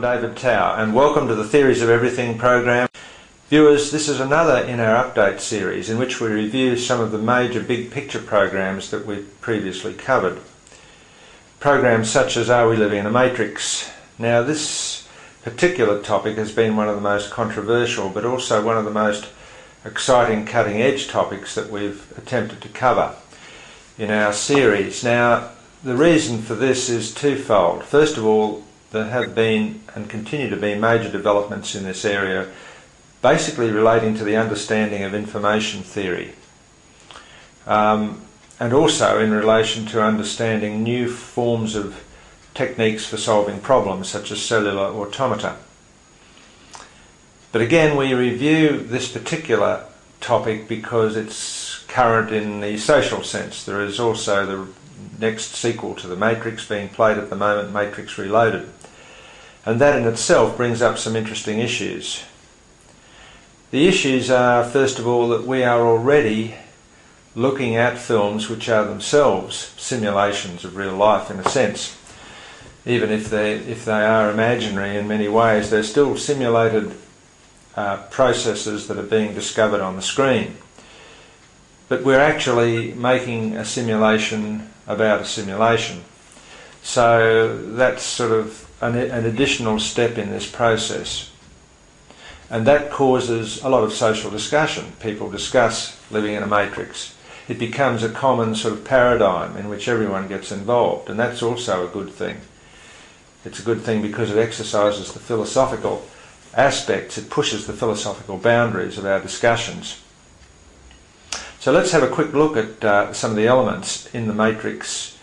David Tao, and welcome to the Theories of Everything program. Viewers, this is another in our update series in which we review some of the major big picture programs that we've previously covered. Programs such as Are We Living in a Matrix? Now, this particular topic has been one of the most controversial but also one of the most exciting cutting-edge topics that we've attempted to cover in our series. Now, the reason for this is twofold. First of all, there have been and continue to be major developments in this area, basically relating to the understanding of information theory, and also in relation to understanding new forms of techniques for solving problems such as cellular automata. But again, we review this particular topic because it's current in the social sense. There is also the next sequel to The Matrix being played at the moment, Matrix Reloaded. And that in itself brings up some interesting issues. The issues are, first of all, that we are already looking at films which are themselves simulations of real life in a sense. Even if they are imaginary in many ways, they're still simulated processes that are being discovered on the screen. But we're actually making a simulation about a simulation. So that's sort of an additional step in this process. And that causes a lot of social discussion. People discuss living in a matrix. It becomes a common sort of paradigm in which everyone gets involved, and that's also a good thing. It's a good thing because it exercises the philosophical aspects, it pushes the philosophical boundaries of our discussions. So let's have a quick look at some of the elements in the Matrix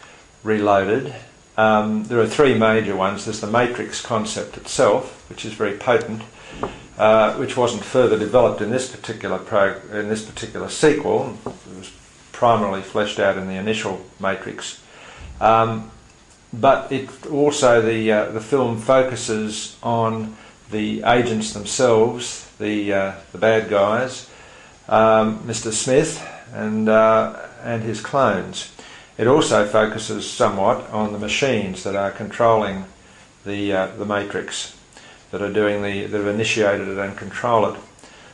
Reloaded. There are three major ones. There's the matrix concept itself, which is very potent, which wasn't further developed in this particular sequel. It was primarily fleshed out in the initial Matrix. But it also, the film focuses on the agents themselves, the bad guys, Mr. Smith and his clones. It also focuses somewhat on the machines that are controlling the Matrix, that have initiated it and control it.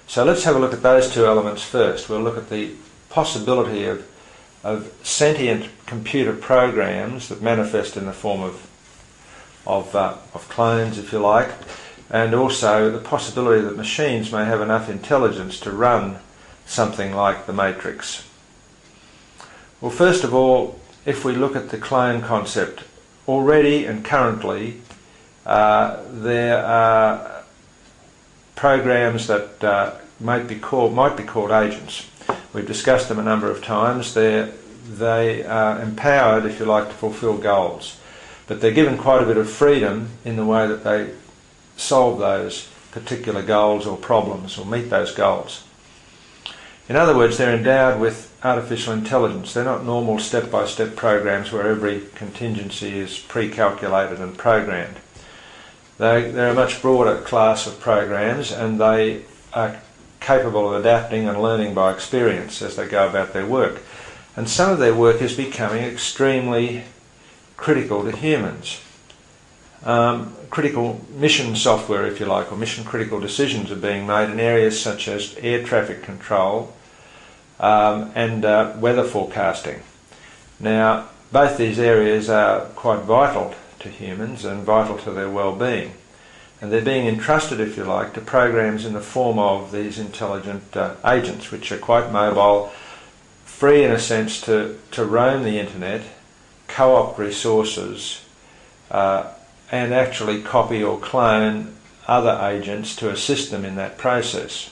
So let's have a look at those two elements first. We'll look at the possibility of sentient computer programs that manifest in the form of clones, if you like, and also the possibility that machines may have enough intelligence to run something like the Matrix. Well, first of all, if we look at the clone concept, already and currently there are programs that might be called agents. We've discussed them a number of times. They are empowered, if you like, to fulfill goals, but they're given quite a bit of freedom in the way that they solve those particular goals or problems or meet those goals. In other words, they're endowed with artificial intelligence. They're not normal step-by-step programs where every contingency is pre-calculated and programmed. They're a much broader class of programs, and they are capable of adapting and learning by experience as they go about their work. And some of their work is becoming extremely critical to humans. Critical mission software, if you like, or mission critical decisions are being made in areas such as air traffic control and weather forecasting. Now, both these areas are quite vital to humans and vital to their well-being, and they're being entrusted, if you like, to programs in the form of these intelligent agents, which are quite mobile, free in a sense to roam the internet, co-opt resources, and actually copy or clone other agents to assist them in that process.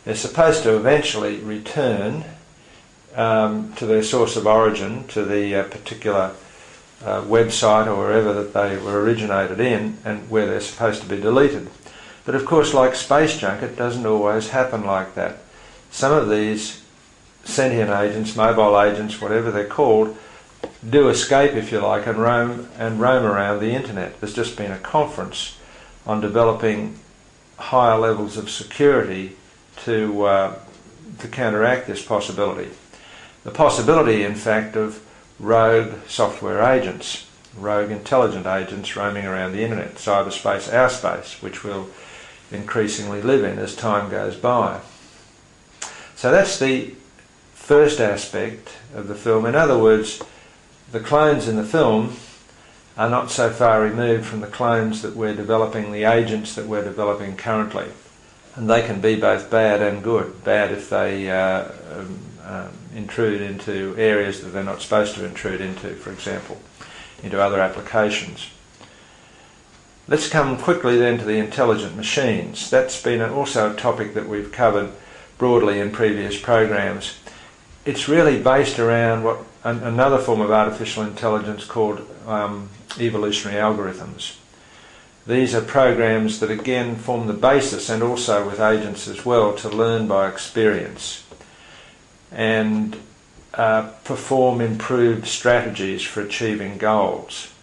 They're supposed to eventually return to their source of origin, to the particular website or wherever that they were originated in, and where they're supposed to be deleted. But of course, like space junk, it doesn't always happen like that. Some of these sentient agents, mobile agents, whatever they're called, do escape, if you like, and roam around the internet. There's just been a conference on developing higher levels of security to counteract this possibility. The possibility, in fact, of rogue software agents. rogue intelligent agents roaming around the internet, cyberspace, our space, which we'll increasingly live in as time goes by. So that's the first aspect of the film. In other words, the clones in the film are not so far removed from the clones that we're developing, the agents that we're developing currently. And they can be both bad and good. Bad if they intrude into areas that they're not supposed to intrude into, for example, into other applications. Let's come quickly then to the intelligent machines. That's been also a topic that we've covered broadly in previous programs. It's really based around what another form of artificial intelligence called evolutionary algorithms. These are programs that again form the basis, and also with agents as well, to learn by experience and perform improved strategies for achieving goals.